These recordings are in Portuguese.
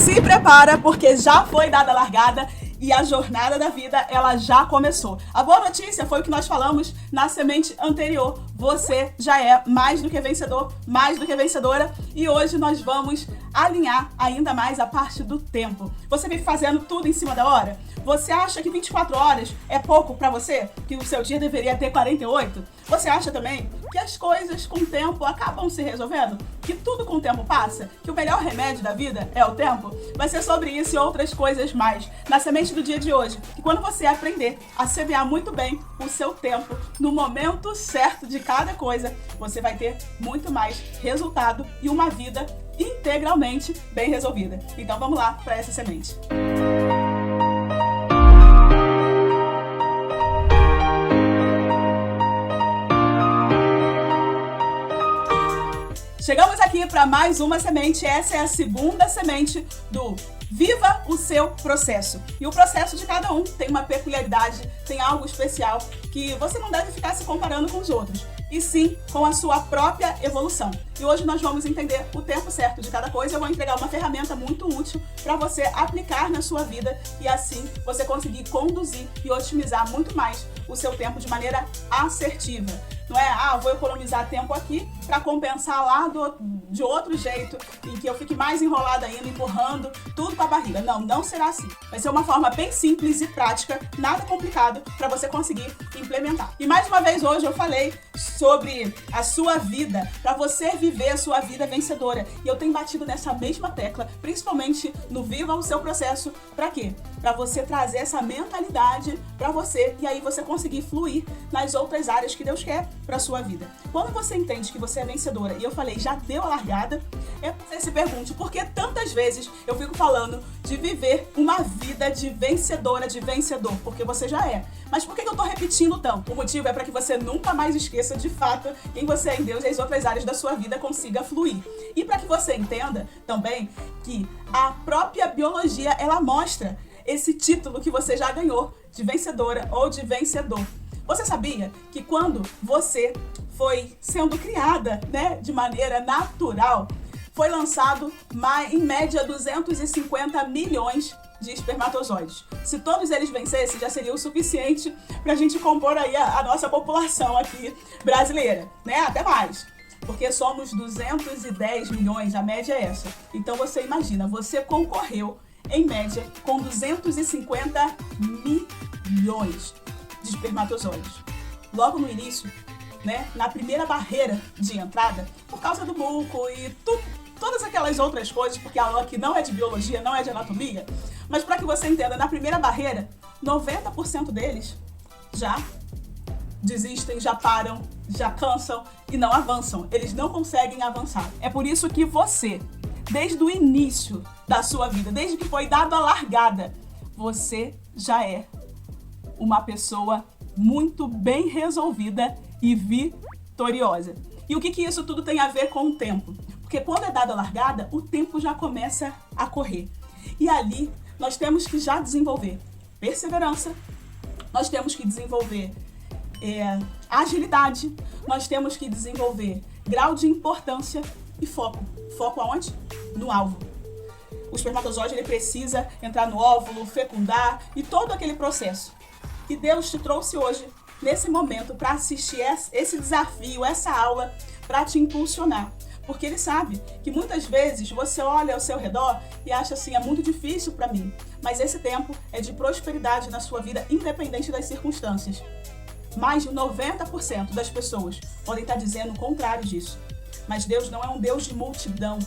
Se prepara, porque já foi dada a largada e a jornada da vida, ela já começou. A boa notícia foi o que nós falamos na semente anterior. Você já é mais do que vencedor, mais do que vencedora. E hoje nós vamos alinhar ainda mais a parte do tempo. Você vem fazendo tudo em cima da hora? Você acha que 24 horas é pouco pra você? Que o seu dia deveria ter 48? Você acha também que as coisas com o tempo acabam se resolvendo? Que tudo com o tempo passa? Que o melhor remédio da vida é o tempo? Vai ser sobre isso e outras coisas mais na semente do dia de hoje. E quando você aprender a semear muito bem o seu tempo no momento certo de cada coisa, você vai ter muito mais resultado e uma vida integralmente bem resolvida. Então vamos lá para essa semente. Chegamos aqui para mais uma semente. Essa é a segunda semente do Viva o Seu Processo. E o processo de cada um tem uma peculiaridade, tem algo especial que você não deve ficar se comparando com os outros, e sim com a sua própria evolução. E hoje nós vamos entender o tempo certo de cada coisa. Eu vou entregar uma ferramenta muito útil para você aplicar na sua vida e assim você conseguir conduzir e otimizar muito mais o seu tempo de maneira assertiva. Não é, vou economizar tempo aqui para compensar lá de outro jeito e que eu fique mais enrolada ainda, empurrando tudo com a barriga. Não, não será assim. Vai ser uma forma bem simples e prática, nada complicado para você conseguir implementar. E mais uma vez hoje eu falei sobre a sua vida, para você viver a sua vida vencedora. E eu tenho batido nessa mesma tecla, principalmente no Viva o Seu Processo. Para quê? Para você trazer essa mentalidade para você e aí você conseguir fluir nas outras áreas que Deus quer para sua vida. Quando você entende que você é vencedora, e eu falei, já deu a largada, você se pergunte, por que tantas vezes eu fico falando de viver uma vida de vencedora, de vencedor? Porque você já é. Mas por que eu tô repetindo tanto? O motivo é para que você nunca mais esqueça de fato quem você é em Deus e as outras áreas da sua vida consiga fluir. E para que você entenda também que a própria biologia, ela mostra esse título que você já ganhou de vencedora ou de vencedor. Você sabia que quando você foi sendo criada, de maneira natural, foi lançado em média 250 milhões de espermatozoides? Se todos eles vencessem, já seria o suficiente para a gente compor aí a nossa população aqui brasileira, Até mais. Porque somos 210 milhões, a média é essa. Então você imagina, você concorreu em média com 250 milhões de espermatozoides. Logo no início, na primeira barreira de entrada, por causa do buco e todas aquelas outras coisas, porque a aula aqui não é de biologia, não é de anatomia, mas para que você entenda, na primeira barreira, 90% deles já desistem, já param, já cansam e não avançam. Eles não conseguem avançar. É por isso que você, desde o início da sua vida, desde que foi dada a largada, você já é uma pessoa muito bem resolvida e vitoriosa. E o que isso tudo tem a ver com o tempo? Porque quando é dada a largada, o tempo já começa a correr. E ali nós temos que já desenvolver perseverança, nós temos que desenvolver agilidade, nós temos que desenvolver grau de importância e foco. Foco aonde? No alvo. O espermatozoide ele precisa entrar no óvulo, fecundar e todo aquele processo. E Deus te trouxe hoje, nesse momento, para assistir esse desafio, essa aula, para te impulsionar. Porque Ele sabe que muitas vezes você olha ao seu redor e acha assim, é muito difícil para mim. Mas esse tempo é de prosperidade na sua vida, independente das circunstâncias. Mais de 90% das pessoas podem estar dizendo o contrário disso. Mas Deus não é um Deus de multidão.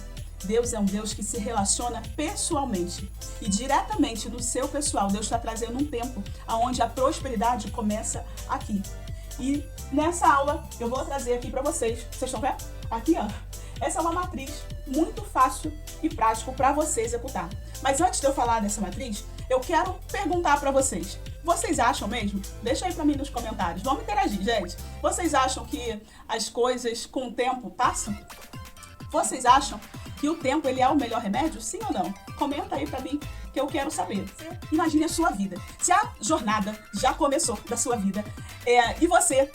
Deus é um Deus que se relaciona pessoalmente e diretamente no seu pessoal. Deus está trazendo um tempo onde a prosperidade começa aqui. E nessa aula eu vou trazer aqui para vocês. Vocês estão vendo? Aqui, ó. Essa é uma matriz muito fácil e prática para você executar. Mas antes de eu falar dessa matriz, eu quero perguntar para vocês. Vocês acham mesmo? Deixa aí para mim nos comentários. Vamos interagir, gente. Vocês acham que as coisas com o tempo passam? Vocês acham que o tempo ele é o melhor remédio? Sim ou não? Comenta aí pra mim que eu quero saber. Imagine a sua vida. Se a jornada já começou da sua vida e você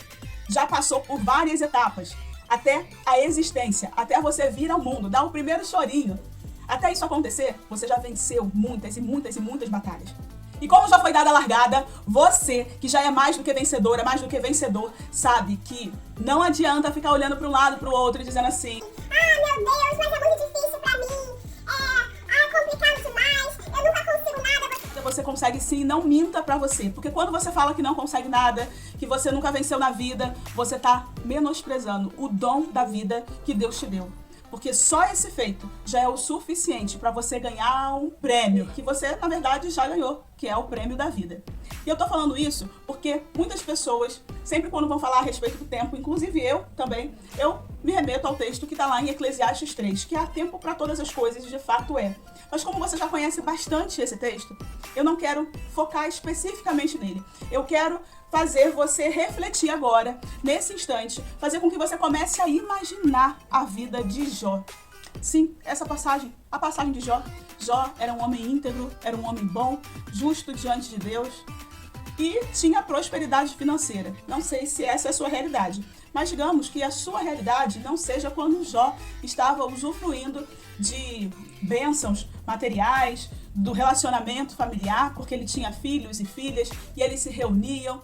já passou por várias etapas até a existência, até você vir ao mundo, dar o primeiro chorinho, Até isso acontecer, você já venceu muitas e muitas e muitas batalhas. E como já foi dada a largada, você, que já é mais do que vencedora, mais do que vencedor, sabe que não adianta ficar olhando para um lado, para o outro e dizendo assim: ah, meu Deus, mas é muito difícil pra mim. É complicado demais, eu nunca consigo nada. Você consegue sim, não minta pra você. Porque quando você fala que não consegue nada, que você nunca venceu na vida, você tá menosprezando o dom da vida que Deus te deu. Porque só esse feito já é o suficiente para você ganhar um prêmio que você, na verdade, já ganhou, que é o prêmio da vida. E eu tô falando isso porque muitas pessoas, sempre quando vão falar a respeito do tempo, inclusive eu também, eu me remeto ao texto que tá lá em Eclesiastes 3, que há tempo para todas as coisas, de fato é. Mas como você já conhece bastante esse texto, eu não quero focar especificamente nele. Eu quero fazer você refletir agora, nesse instante, fazer com que você comece a imaginar a vida de Jó. Sim, essa passagem, a passagem de Jó. Jó era um homem íntegro, era um homem bom, justo diante de Deus e tinha prosperidade financeira. Não sei se essa é a sua realidade, mas digamos que a sua realidade não seja quando Jó estava usufruindo de bênçãos materiais, do relacionamento familiar, porque ele tinha filhos e filhas e eles se reuniam.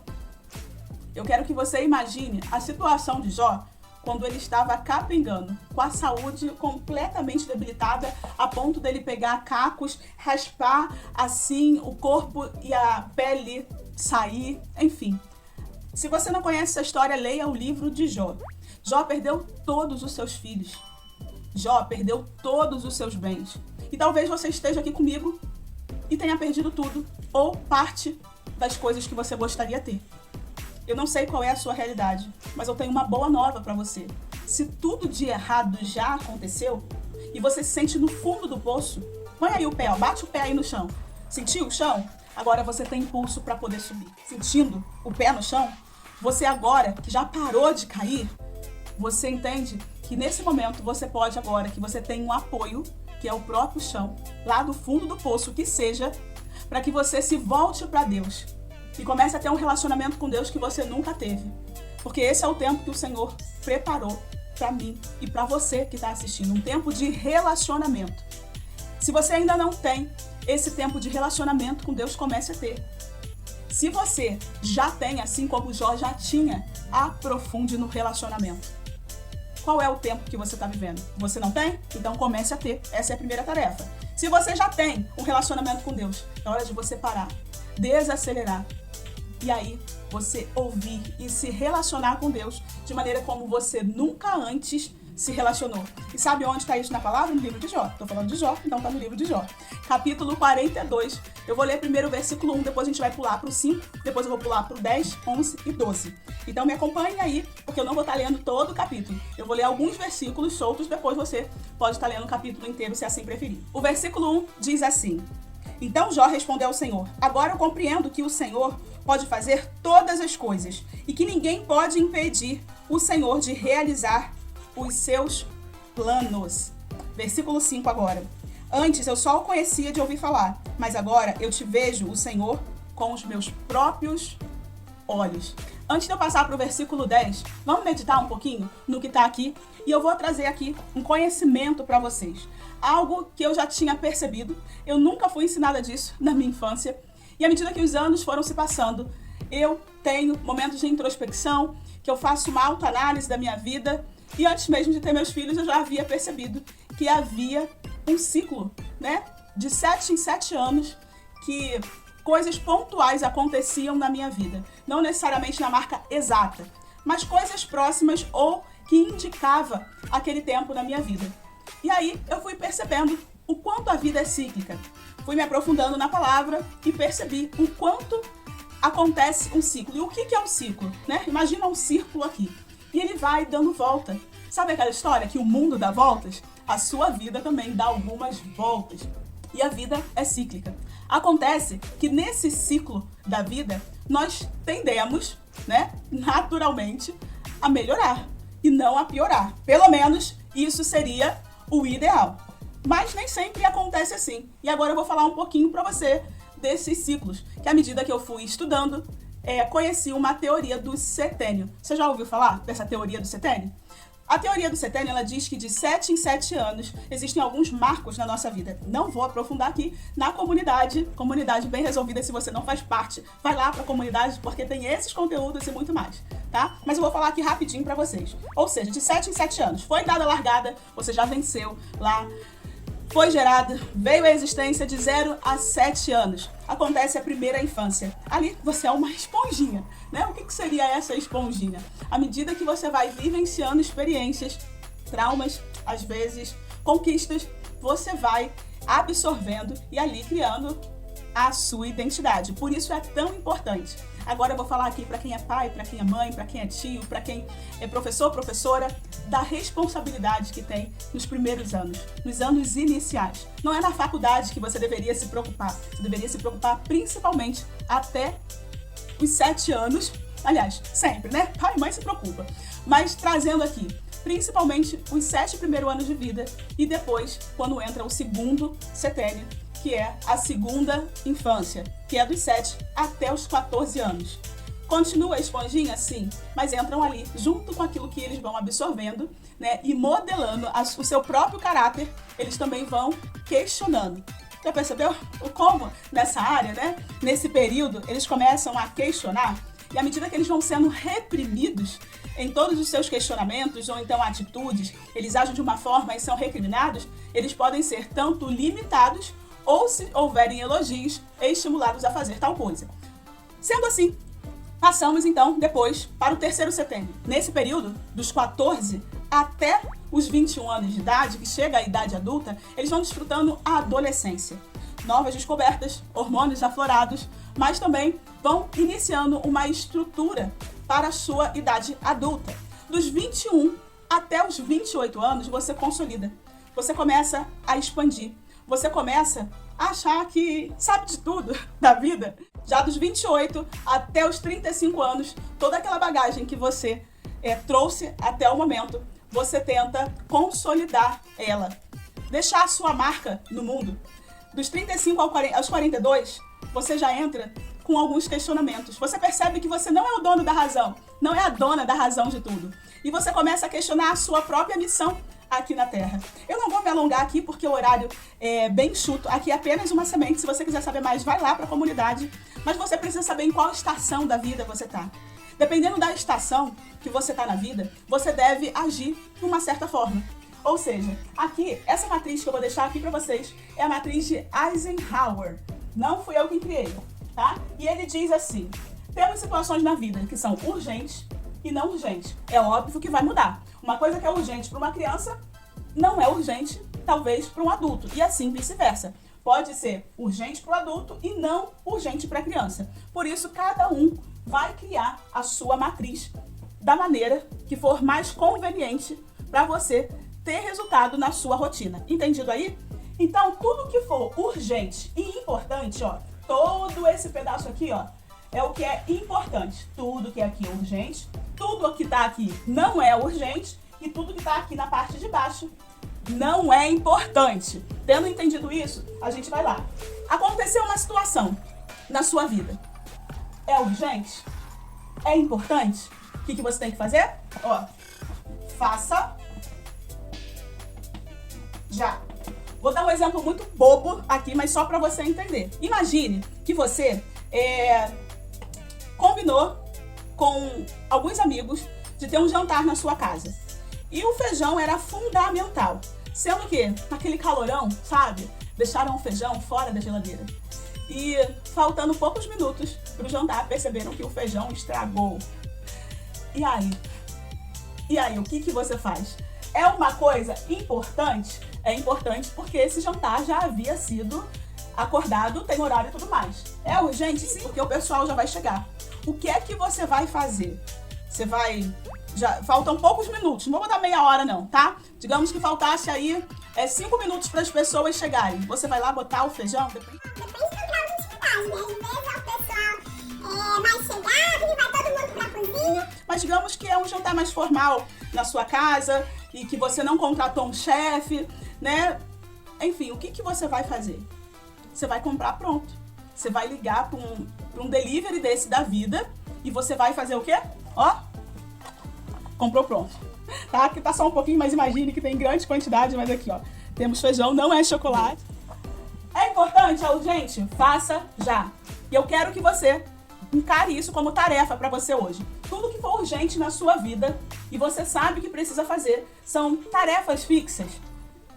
Eu quero que você imagine a situação de Jó quando ele estava capengando, com a saúde completamente debilitada, a ponto dele pegar cacos, raspar assim o corpo e a pele sair, enfim. Se você não conhece essa história, leia o livro de Jó. Jó perdeu todos os seus filhos. Jó perdeu todos os seus bens. E talvez você esteja aqui comigo e tenha perdido tudo, ou parte das coisas que você gostaria de ter. Eu não sei qual é a sua realidade, mas eu tenho uma boa nova para você. Se tudo de errado já aconteceu e você se sente no fundo do poço, põe aí o pé, ó, bate o pé aí no chão. Sentiu o chão? Agora você tem impulso para poder subir. Sentindo o pé no chão, você agora que já parou de cair, você entende que nesse momento você pode agora, que você tem um apoio, que é o próprio chão, lá do fundo do poço, que seja, para que você se volte para Deus e comece a ter um relacionamento com Deus que você nunca teve. Porque esse é o tempo que o Senhor preparou para mim e para você que está assistindo. Um tempo de relacionamento. Se você ainda não tem esse tempo de relacionamento com Deus, comece a ter. Se você já tem, assim como Jó já tinha, aprofunde no relacionamento. Qual é o tempo que você está vivendo? Você não tem? Então comece a ter. Essa é a primeira tarefa. Se você já tem um relacionamento com Deus, é hora de você parar, desacelerar. E aí, você ouvir e se relacionar com Deus de maneira como você nunca antes se relacionou. E sabe onde está isso na palavra? No livro de Jó. Estou falando de Jó, então está no livro de Jó. Capítulo 42. Eu vou ler primeiro o versículo 1, depois a gente vai pular para o 5, depois eu vou pular para o 10, 11 e 12. Então me acompanhe aí, porque eu não vou estar lendo todo o capítulo. Eu vou ler alguns versículos soltos, depois você pode estar lendo o capítulo inteiro, se assim preferir. O versículo 1 diz assim: Então Jó respondeu ao Senhor: Agora eu compreendo que o Senhor pode fazer todas as coisas e que ninguém pode impedir o Senhor de realizar os seus planos. Versículo 5 agora. Antes eu só o conhecia de ouvir falar, mas agora eu te vejo, o Senhor, com os meus próprios olhos. Antes de eu passar para o versículo 10, vamos meditar um pouquinho no que está aqui e eu vou trazer aqui um conhecimento para vocês. Algo que eu já tinha percebido, eu nunca fui ensinada disso na minha infância e à medida que os anos foram se passando, eu tenho momentos de introspecção, que eu faço uma autoanálise da minha vida e antes mesmo de ter meus filhos eu já havia percebido que havia um ciclo, né, de 7 em 7 anos que coisas pontuais aconteciam na minha vida. Não necessariamente na marca exata, mas coisas próximas ou que indicava aquele tempo na minha vida. E aí eu fui percebendo o quanto a vida é cíclica. Fui me aprofundando na palavra e percebi o quanto acontece um ciclo. E o que é um ciclo, né? Imagina um círculo aqui. E ele vai dando volta. Sabe aquela história que o mundo dá voltas? A sua vida também dá algumas voltas. E a vida é cíclica. Acontece que nesse ciclo da vida, nós tendemos, né, naturalmente, a melhorar e não a piorar. Pelo menos isso seria o ideal. Mas nem sempre acontece assim. E agora eu vou falar um pouquinho para você desses ciclos, que à medida que eu fui estudando, conheci uma teoria do setênio. Você já ouviu falar dessa teoria do setênio? A teoria do setênio, ela diz que de 7 em 7 anos existem alguns marcos na nossa vida. Não vou aprofundar aqui na comunidade bem resolvida. Se você não faz parte, vai lá para a comunidade, porque tem esses conteúdos e muito mais, tá? Mas eu vou falar aqui rapidinho para vocês. Ou seja, de 7 em 7 anos, foi dada a largada, você já venceu lá, foi gerada, veio à existência de 0 a 7 anos. Acontece a primeira infância. Ali você é uma esponjinha, né? O que seria essa esponjinha? À medida que você vai vivenciando experiências, traumas, às vezes conquistas, você vai absorvendo e ali criando a sua identidade. Por isso é tão importante. Agora eu vou falar aqui para quem é pai, para quem é mãe, para quem é tio, para quem é professor, professora, da responsabilidade que tem nos primeiros anos, nos anos iniciais. Não é na faculdade que você deveria se preocupar. Você deveria se preocupar principalmente até os 7 anos. Aliás, sempre, né? Pai e mãe se preocupam. Mas trazendo aqui, principalmente os 7 primeiros anos de vida e depois, quando entra o segundo setênio, que é a segunda infância, que é dos 7 até os 14 anos. Continua a esponjinha? Sim, mas entram ali junto com aquilo que eles vão absorvendo, né, e modelando o seu próprio caráter, eles também vão questionando. Já percebeu o como nessa área, né, nesse período, eles começam a questionar? E à medida que eles vão sendo reprimidos em todos os seus questionamentos ou então atitudes, eles agem de uma forma e são recriminados, eles podem ser tanto limitados ou, se houverem elogios, estimulados a fazer tal coisa. Sendo assim, passamos então depois para o terceiro setênio. Nesse período, dos 14 até os 21 anos de idade, que chega à idade adulta, eles vão desfrutando a adolescência. Novas descobertas, hormônios aflorados, mas também vão iniciando uma estrutura para a sua idade adulta. Dos 21 até os 28 anos, você consolida. Você começa a expandir. Você começa a achar que sabe de tudo da vida. Já dos 28 até os 35 anos, toda aquela bagagem que você trouxe até o momento, você tenta consolidar ela. Deixar a sua marca no mundo. Dos 35 aos 42, você já entra com alguns questionamentos. Você percebe que você não é o dono da razão, não é a dona da razão de tudo. E você começa a questionar a sua própria missão aqui na Terra. Eu não vou me alongar aqui porque o horário é bem chuto. Aqui é apenas uma semente. Se você quiser saber mais, vai lá para a comunidade. Mas você precisa saber em qual estação da vida você está. Dependendo da estação que você está na vida, você deve agir de uma certa forma. Ou seja, aqui, essa matriz que eu vou deixar aqui para vocês é a matriz de Eisenhower. Não fui eu quem criei, tá? E ele diz assim: temos situações na vida que são urgentes e não urgentes. É óbvio que vai mudar. Uma coisa que é urgente para uma criança não é urgente, talvez, para um adulto. E assim vice-versa. Pode ser urgente para o adulto e não urgente para a criança. Por isso, cada um vai criar a sua matriz da maneira que for mais conveniente para você ter resultado na sua rotina. Entendido aí? Então, tudo que for urgente e importante, ó, todo esse pedaço aqui, ó, é o que é importante. Tudo que é aqui é urgente, tudo que tá aqui não é urgente e tudo que tá aqui na parte de baixo não é importante. Tendo entendido isso, a gente vai lá. Aconteceu uma situação na sua vida. É urgente? É importante? O que você tem que fazer? Ó, faça já. Vou dar um exemplo muito bobo aqui, mas só para você entender. Imagine que você combinou com alguns amigos de ter um jantar na sua casa. E o feijão era fundamental. Sendo que, naquele calorão, sabe? Deixaram o feijão fora da geladeira. E, faltando poucos minutos para o jantar, perceberam que o feijão estragou. E aí? E aí, o que você faz? É uma coisa importante? É importante porque esse jantar já havia sido acordado, tem horário e tudo mais. É urgente? Sim, porque o pessoal já vai chegar. O que é que você vai fazer? Você vai... faltam poucos minutos, não vou botar meia hora não, tá? Digamos que faltasse aí 5 minutos para as pessoas chegarem. Você vai lá botar o feijão? Depende do grau de intimidade, né? Às vezes é o pessoal mais chegado e vai todo mundo pra cozinha. Mas digamos que é um jantar mais formal na sua casa e que você não contratou um chefe, né? Enfim, o que você vai fazer? Você vai comprar pronto. Você vai ligar para um delivery desse da vida e você vai fazer o quê? Ó, comprou pronto. tá? Que tá só um pouquinho, mas imagine que tem grande quantidade, mas aqui, ó. Temos feijão, não é chocolate. É importante, é urgente? Faça já. E eu quero que você encare isso como tarefa para você hoje. Tudo que for urgente na sua vida e você sabe que precisa fazer são tarefas fixas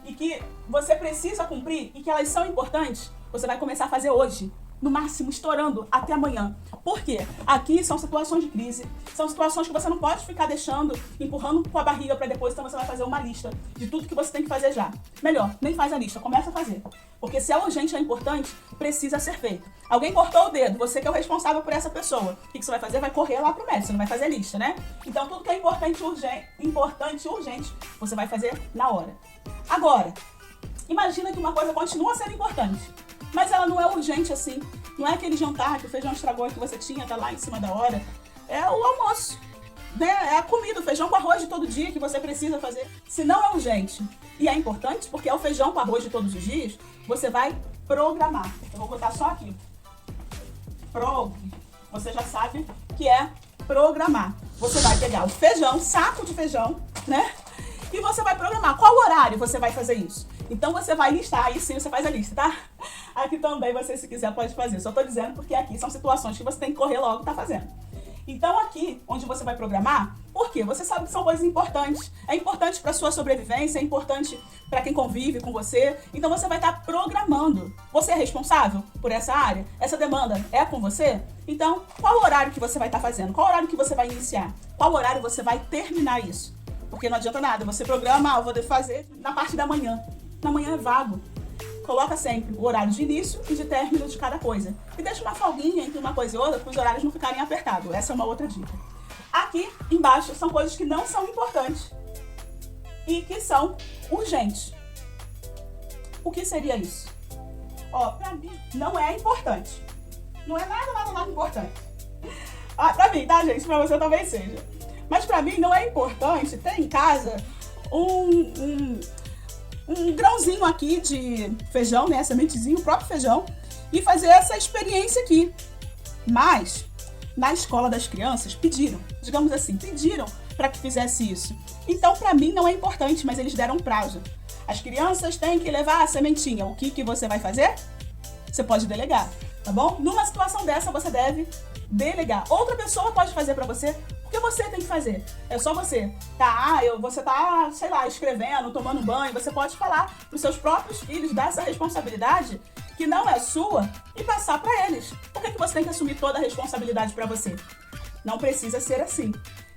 e que você precisa cumprir e que elas são importantes, você vai começar a fazer hoje. No máximo, estourando até amanhã. Por quê? Aqui são situações de crise, são situações que você não pode ficar deixando, empurrando com a barriga para depois, então você vai fazer uma lista de tudo que você tem que fazer já. Melhor, nem faz a lista, começa a fazer. Porque se é urgente, é importante, precisa ser feito. Alguém cortou o dedo, você que é o responsável por essa pessoa. O que você vai fazer? Vai correr lá pro médico, você não vai fazer lista, né? Então tudo que é importante e urgente, você vai fazer na hora. Agora, imagina que uma coisa continua sendo importante, mas ela não é urgente assim. Não é aquele jantar que o feijão estragou que você tinha, tá lá em cima da hora. É o almoço, né? É a comida, o feijão com arroz de todo dia que você precisa fazer. Se não é urgente e é importante, porque é o feijão com arroz de todos os dias, você vai programar. Eu vou botar só aqui. Você já sabe que é programar. Você vai pegar o feijão, saco de feijão, né? E você vai programar. Qual horário você vai fazer isso? Então você vai listar, aí sim você faz a lista, tá? Aqui também você, se quiser, pode fazer. Só tô dizendo porque aqui são situações que você tem que correr logo e tá fazendo. Então aqui, onde você vai programar, por quê? Você sabe que são coisas importantes. É importante para sua sobrevivência, é importante para quem convive com você. Então você vai estar programando. Você é responsável por essa área? Essa demanda é com você? Então, qual horário que você vai estar fazendo? Qual horário que você vai iniciar? Qual horário você vai terminar isso? Porque não adianta nada, você programa, eu vou fazer na parte da manhã. Na manhã é vago. Coloca sempre o horário de início e de término de cada coisa. E deixa uma folguinha entre uma coisa e outra para os horários não ficarem apertados. Essa é uma outra dica. Aqui embaixo são coisas que não são importantes e que são urgentes. O que seria isso? Ó, pra mim não é importante. Não é nada importante. Pra mim, tá, gente? Pra você talvez seja. Mas pra mim não é importante ter em casa um grãozinho aqui de feijão, né? Sementezinho, o próprio feijão, e fazer essa experiência aqui. Mas, na escola das crianças, pediram para que fizesse isso. Então, pra mim, não é importante, mas eles deram prazo. As crianças têm que levar a sementinha. O que você vai fazer? Você pode delegar, tá bom? Numa situação dessa, você deve delegar. Outra pessoa pode fazer pra você. O que você tem que fazer? É só você você tá, sei lá, escrevendo, tomando banho, você pode falar pros seus próprios filhos dessa responsabilidade que não é sua e passar pra eles. Por que você tem que assumir toda a responsabilidade pra você? Não precisa ser assim.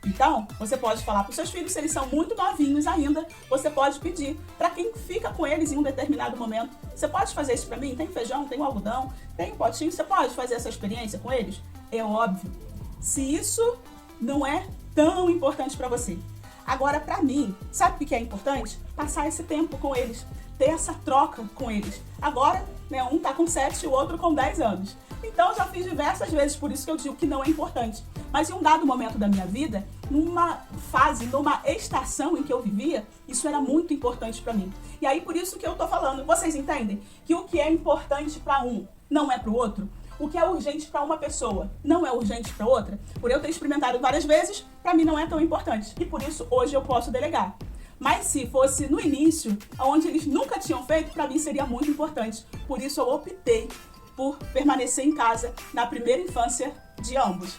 Então, você pode falar pros seus filhos, se eles são muito novinhos ainda, você pode pedir pra quem fica com eles em um determinado momento. Você pode fazer isso pra mim? Tem feijão, tem algodão, tem potinho, você pode fazer essa experiência com eles? É óbvio. Se isso não é tão importante pra você. Agora, pra mim, sabe o que é importante? Passar esse tempo com eles, ter essa troca com eles. Agora, né, um tá com 7 e o outro com 10 anos. Então, já fiz diversas vezes, por isso que eu digo que não é importante. Mas em um dado momento da minha vida, numa fase, numa estação em que eu vivia, isso era muito importante pra mim. E aí, por isso que eu tô falando, vocês entendem? Que o que é importante pra um não é pro outro? O que é urgente para uma pessoa não é urgente para outra? Por eu ter experimentado várias vezes, para mim não é tão importante. E por isso, hoje eu posso delegar. Mas se fosse no início, onde eles nunca tinham feito, para mim seria muito importante. Por isso eu optei por permanecer em casa na primeira infância de ambos.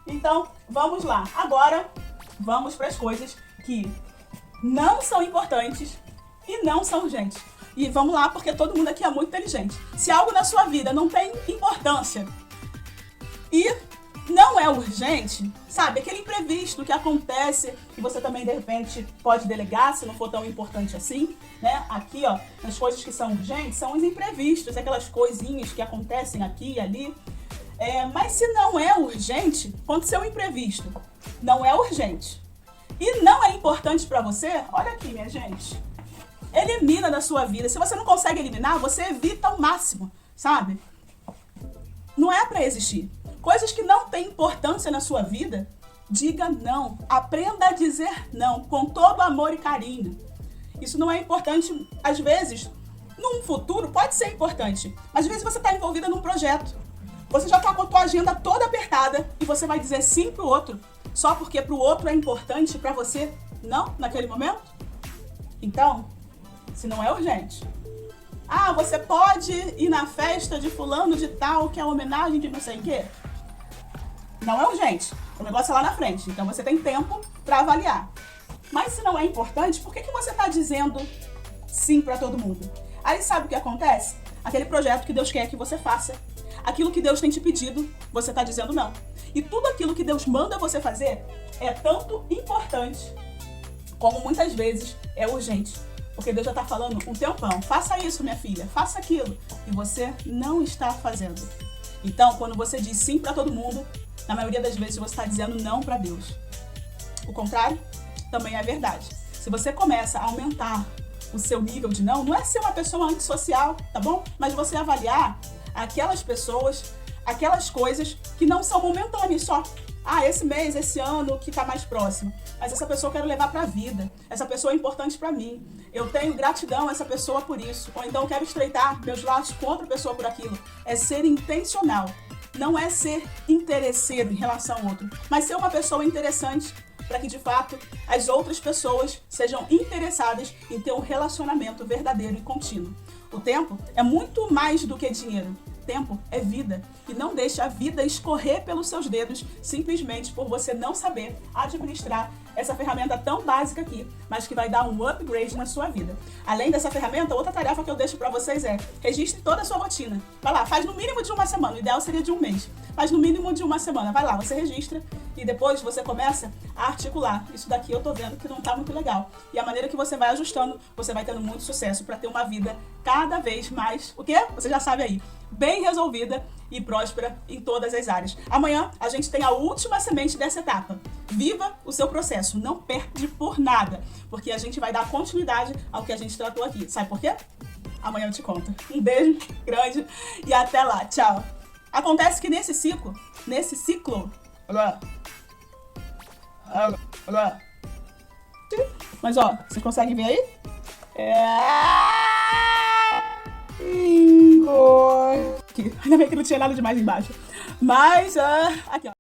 Então, vamos lá. Agora, vamos para as coisas que não são importantes e não são urgentes. E vamos lá, porque todo mundo aqui é muito inteligente. Se algo na sua vida não tem importância e não é urgente, sabe? Aquele imprevisto que acontece, que você também, de repente, pode delegar, se não for tão importante assim, né? Aqui, ó, as coisas que são urgentes são os imprevistos, aquelas coisinhas que acontecem aqui e ali. Mas se não é urgente, aconteceu um imprevisto, não é urgente e não é importante pra você, olha aqui, minha gente. Elimina da sua vida. Se você não consegue eliminar, você evita ao máximo, sabe? Não é pra existir. Coisas que não têm importância na sua vida, diga não. Aprenda a dizer não, com todo amor e carinho. Isso não é importante, às vezes, num futuro pode ser importante. Às vezes você está envolvida num projeto. Você já está com a tua agenda toda apertada e você vai dizer sim pro outro, só porque pro outro é importante, pra você Não? Naquele momento? Então, se não é urgente. Ah, você pode ir na festa de fulano de tal, que é homenagem de não sei o quê? Não é urgente. O negócio é lá na frente. Então você tem tempo para avaliar. Mas se não é importante, por que você está dizendo sim para todo mundo? Aí sabe o que acontece? Aquele projeto que Deus quer que você faça, aquilo que Deus tem te pedido, você está dizendo não. E tudo aquilo que Deus manda você fazer é tanto importante como muitas vezes é urgente. Porque Deus já está falando um tempão, faça isso, minha filha, faça aquilo. E você não está fazendo. Então, quando você diz sim para todo mundo, na maioria das vezes você está dizendo não para Deus. O contrário também é verdade. Se você começa a aumentar o seu nível de não é ser uma pessoa antissocial, tá bom? Mas você avaliar aquelas pessoas, aquelas coisas que não são momentâneas só. Ah, esse mês, esse ano que tá mais próximo. Mas essa pessoa eu quero levar pra vida. Essa pessoa é importante pra mim. Eu tenho gratidão a essa pessoa por isso. Ou então eu quero estreitar meus laços com outra pessoa por aquilo. É ser intencional. Não é ser interesseiro em relação ao outro, mas ser uma pessoa interessante para que, de fato, as outras pessoas sejam interessadas em ter um relacionamento verdadeiro e contínuo. O tempo é muito mais do que dinheiro. Tempo é vida. E não deixe a vida escorrer pelos seus dedos simplesmente por você não saber administrar essa ferramenta tão básica aqui, mas que vai dar um upgrade na sua vida. Além dessa ferramenta, outra tarefa que eu deixo para vocês é registre toda a sua rotina. Vai lá, faz no mínimo de uma semana. O ideal seria de um mês. Mas no mínimo de uma semana. Vai lá, você registra e depois você começa a articular. Isso daqui eu tô vendo que não tá muito legal. E a maneira que você vai ajustando, você vai tendo muito sucesso para ter uma vida cada vez mais, o quê? Você já sabe aí, bem resolvida e próspera em todas as áreas. Amanhã a gente tem a última semente dessa etapa. Viva o seu processo, não perde por nada, porque a gente vai dar continuidade ao que a gente tratou aqui. Sabe por quê? Amanhã eu te conto. Um beijo grande e até lá. Tchau. Acontece que nesse ciclo, mas ó, vocês conseguem ver aí? Ainda bem que não tinha nada demais embaixo. Mas, aqui ó.